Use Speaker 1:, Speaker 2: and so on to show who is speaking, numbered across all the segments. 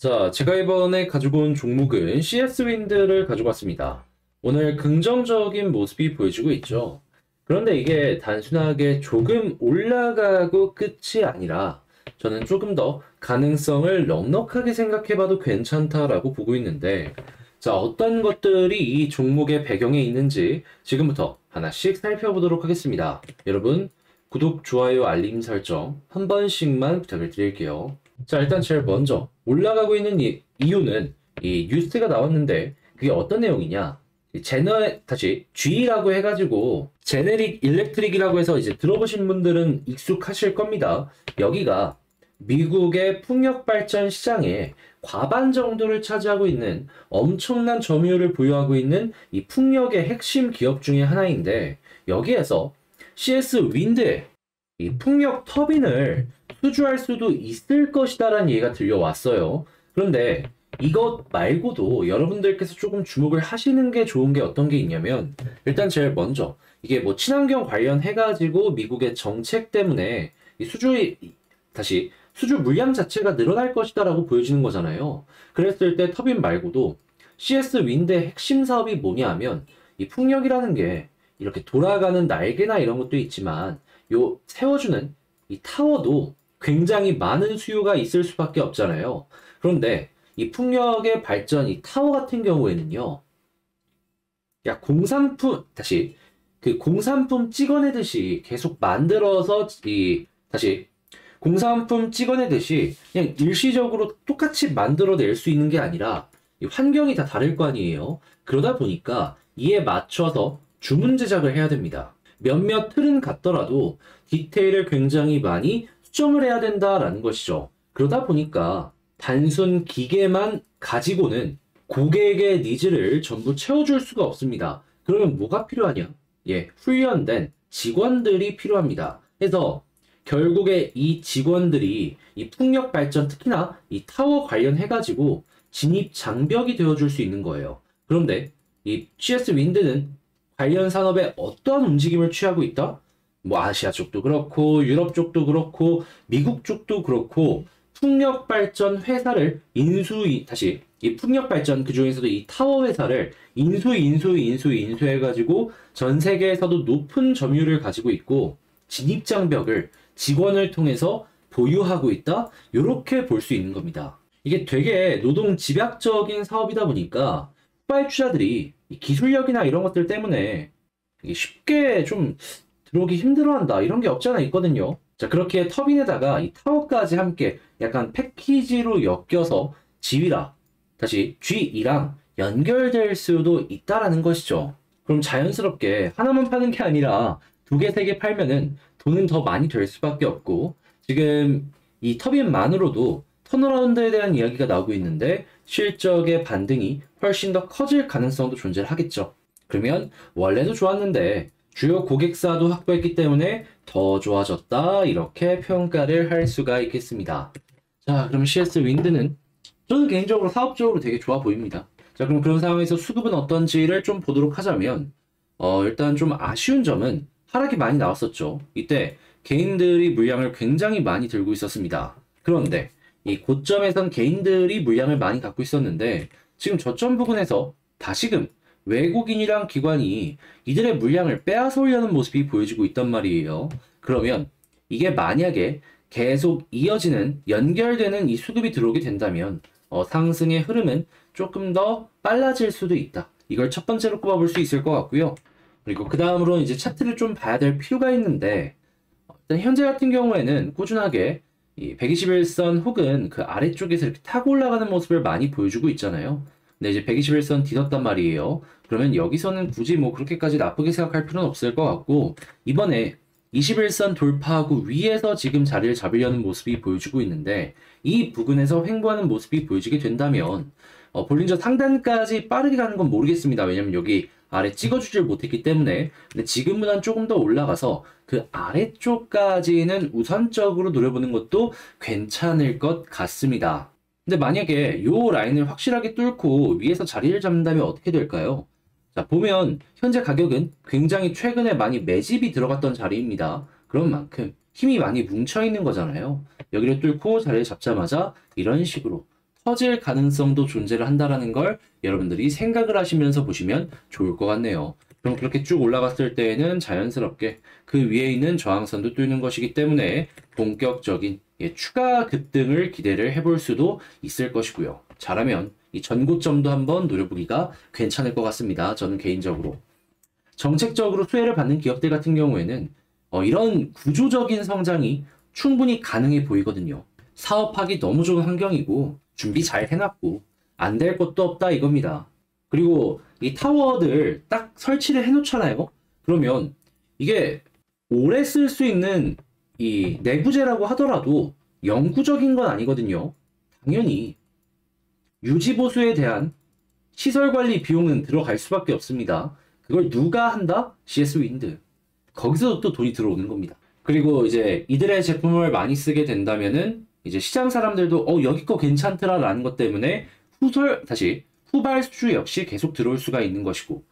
Speaker 1: 자, 제가 이번에 가지고 온 종목은 CS 윈드를 가지고 왔습니다. 오늘 긍정적인 모습이 보여지고 있죠. 그런데 이게 단순하게 조금 올라가고 끝이 아니라 저는 조금 더 가능성을 넉넉하게 생각해봐도 괜찮다라고 보고 있는데, 자, 어떤 것들이 이 종목의 배경에 있는지 지금부터 하나씩 살펴보도록 하겠습니다. 여러분, 구독, 좋아요, 알림 설정 한 번씩만 부탁을 드릴게요. 자, 일단 제일 먼저 올라가고 있는 이유는 이 뉴스가 나왔는데 그게 어떤 내용이냐? 다시 G라고 해가지고 제네릭 일렉트릭이라고 해서 이제 들어보신 분들은 익숙하실 겁니다. 여기가 미국의 풍력 발전 시장에 과반 정도를 차지하고 있는 엄청난 점유율을 보유하고 있는 이 풍력의 핵심 기업 중에 하나인데, 여기에서 CS 윈드의 이 풍력 터빈을 수주할 수도 있을 것이다라는 얘기가 들려왔어요. 그런데 이것 말고도 여러분들께서 조금 주목을 하시는 게 좋은 게 어떤 게 있냐면, 일단 제일 먼저 이게 뭐 친환경 관련해가지고 미국의 정책 때문에 이 수주 물량 자체가 늘어날 것이다라고 보여지는 거잖아요. 그랬을 때 터빈 말고도 CS 윈드의 핵심 사업이 뭐냐 하면, 이 풍력이라는 게 이렇게 돌아가는 날개나 이런 것도 있지만 요 세워주는 이 타워도 굉장히 많은 수요가 있을 수밖에 없잖아요. 그런데 이 풍력의 발전, 이 타워 같은 경우에는요, 공산품 찍어내듯이 계속 만들어서 공산품 찍어내듯이 그냥 일시적으로 똑같이 만들어낼 수 있는 게 아니라 이 환경이 다 다를 거 아니에요. 그러다 보니까 이에 맞춰서 주문 제작을 해야 됩니다. 몇몇 틀은 같더라도 디테일을 굉장히 많이 수정을 해야 된다라는 것이죠. 그러다 보니까 단순 기계만 가지고는 고객의 니즈를 전부 채워줄 수가 없습니다. 그러면 뭐가 필요하냐? 훈련된 직원들이 필요합니다. 그래서 결국에 이 직원들이 이 풍력 발전, 특히나 이 타워 관련해가지고 진입 장벽이 되어줄 수 있는 거예요. 그런데 이 CS 윈드는 관련 산업에 어떠한 움직임을 취하고 있다? 뭐 아시아 쪽도 그렇고 유럽 쪽도 그렇고 미국 쪽도 그렇고 풍력 발전 회사를 이 풍력 발전 그 중에서도 이 타워 회사를 인수해가지고 전 세계에서도 높은 점유율을 가지고 있고 진입 장벽을 직원을 통해서 보유하고 있다? 이렇게 볼 수 있는 겁니다. 이게 되게 노동 집약적인 사업이다 보니까 후발주자들이 이 기술력이나 이런 것들 때문에 이게 쉽게 좀 들어오기 힘들어한다 이런 게 없지 않아 있거든요. 자, 그렇게 터빈에다가 이 타워까지 함께 약간 패키지로 엮여서 G랑 연결될 수도 있다라는 것이죠. 그럼 자연스럽게 하나만 파는 게 아니라 두 개, 세 개 팔면은 돈은 더 많이 될 수밖에 없고, 지금 이 터빈만으로도 턴어라운드에 대한 이야기가 나오고 있는데 실적의 반등이 훨씬 더 커질 가능성도 존재하겠죠. 그러면 원래도 좋았는데 주요 고객사도 확보했기 때문에 더 좋아졌다, 이렇게 평가를 할 수가 있겠습니다. 자, 그럼 CS 윈드는 저는 개인적으로 사업적으로 되게 좋아 보입니다. 자, 그럼 그런 상황에서 수급은 어떤지를 좀 보도록 하자면, 일단 좀 아쉬운 점은 하락이 많이 나왔었죠. 이때 개인들이 물량을 굉장히 많이 들고 있었습니다. 그런데 이 고점에선 개인들이 물량을 많이 갖고 있었는데 지금 저점 부근에서 다시금 외국인이랑 기관이 이들의 물량을 빼앗으려는 모습이 보여지고 있단 말이에요. 그러면 이게 만약에 계속 연결되는 이 수급이 들어오게 된다면 상승의 흐름은 조금 더 빨라질 수도 있다. 이걸 첫 번째로 꼽아볼 수 있을 것 같고요. 그리고 그 다음으로 이제 차트를 좀 봐야 될 필요가 있는데, 일단 현재 같은 경우에는 꾸준하게 이 121선 혹은 그 아래쪽에서 이렇게 타고 올라가는 모습을 많이 보여주고 있잖아요. 근데 이제 121선 뒤졌단 말이에요. 그러면 여기서는 굳이 뭐 그렇게까지 나쁘게 생각할 필요는 없을 것 같고, 이번에 21선 돌파하고 위에서 지금 자리를 잡으려는 모습이 보여주고 있는데, 이 부근에서 횡보하는 모습이 보여지게 된다면 볼린저 상단까지 빠르게 가는 건 모르겠습니다. 왜냐면 여기 아래 찍어주질 못했기 때문에. 근데 지금보단 조금 더 올라가서 그 아래쪽까지는 우선적으로 노려보는 것도 괜찮을 것 같습니다. 근데 만약에 이 라인을 확실하게 뚫고 위에서 자리를 잡는다면 어떻게 될까요? 자, 보면 현재 가격은 굉장히 최근에 많이 매집이 들어갔던 자리입니다. 그런 만큼 힘이 많이 뭉쳐 있는 거잖아요. 여기를 뚫고 자리를 잡자마자 이런 식으로 터질 가능성도 존재를 한다라는 걸 여러분들이 생각을 하시면서 보시면 좋을 것 같네요. 그럼 그렇게 쭉 올라갔을 때에는 자연스럽게 그 위에 있는 저항선도 뚫는 것이기 때문에 본격적인 추가 급등을 기대를 해볼 수도 있을 것이고요. 잘하면 이 전고점도 한번 노려보기가 괜찮을 것 같습니다. 저는 개인적으로. 정책적으로 수혜를 받는 기업들 같은 경우에는 이런 구조적인 성장이 충분히 가능해 보이거든요. 사업하기 너무 좋은 환경이고 준비 잘 해놨고 안 될 것도 없다 이겁니다. 그리고 이 타워들 딱 설치를 해놓잖아요. 그러면 이게 오래 쓸 수 있는 이 내구재라고 하더라도 영구적인 건 아니거든요. 당연히 유지보수에 대한 시설 관리 비용은 들어갈 수밖에 없습니다. 그걸 누가 한다? CS 윈드. 거기서 또 돈이 들어오는 겁니다. 그리고 이제 이들의 제품을 많이 쓰게 된다면은 이제 시장 사람들도 여기 거 괜찮더라라는 것 때문에 후발 수주 역시 계속 들어올 수가 있는 것이고.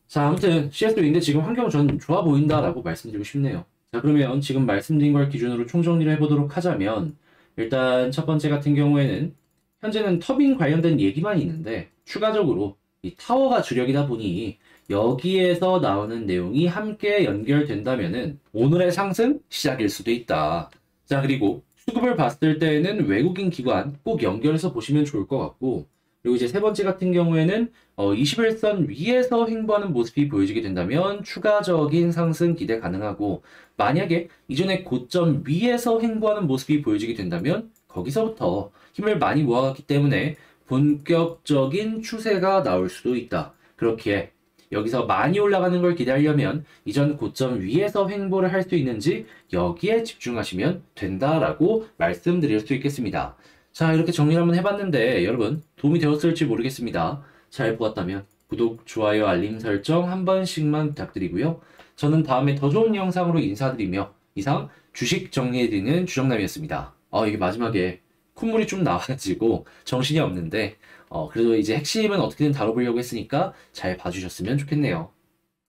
Speaker 1: 자, 아무튼 CS 윈드 지금 환경 전 좋아 보인다라고 말씀드리고 싶네요. 자, 그러면 지금 말씀드린 걸 기준으로 총정리를 해보도록 하자면 일단 첫 번째 같은 경우에는 현재는 터빈 관련된 얘기만 있는데 추가적으로 이 타워가 주력이다 보니 여기에서 나오는 내용이 함께 연결된다면은 오늘의 상승 시작일 수도 있다. 자, 그리고 수급을 봤을 때에는 외국인 기관 꼭 연결해서 보시면 좋을 것 같고, 그리고 이제 세 번째 같은 경우에는 21선 위에서 횡보하는 모습이 보여지게 된다면 추가적인 상승 기대 가능하고, 만약에 이전에 고점 위에서 횡보하는 모습이 보여지게 된다면 거기서부터 힘을 많이 모아갔기 때문에 본격적인 추세가 나올 수도 있다. 그렇게 여기서 많이 올라가는 걸 기대하려면 이전 고점 위에서 횡보를 할 수 있는지 여기에 집중하시면 된다라고 말씀드릴 수 있겠습니다. 자, 이렇게 정리를 한번 해봤는데 여러분 도움이 되었을지 모르겠습니다. 잘 보았다면 구독, 좋아요, 알림 설정 한 번씩만 부탁드리고요. 저는 다음에 더 좋은 영상으로 인사드리며 이상 주식 정리해드리는 주정남이었습니다. 이게 마지막에 콧물이 좀 나와가지고 정신이 없는데 그래도 이제 핵심은 어떻게든 다뤄보려고 했으니까 잘 봐주셨으면 좋겠네요.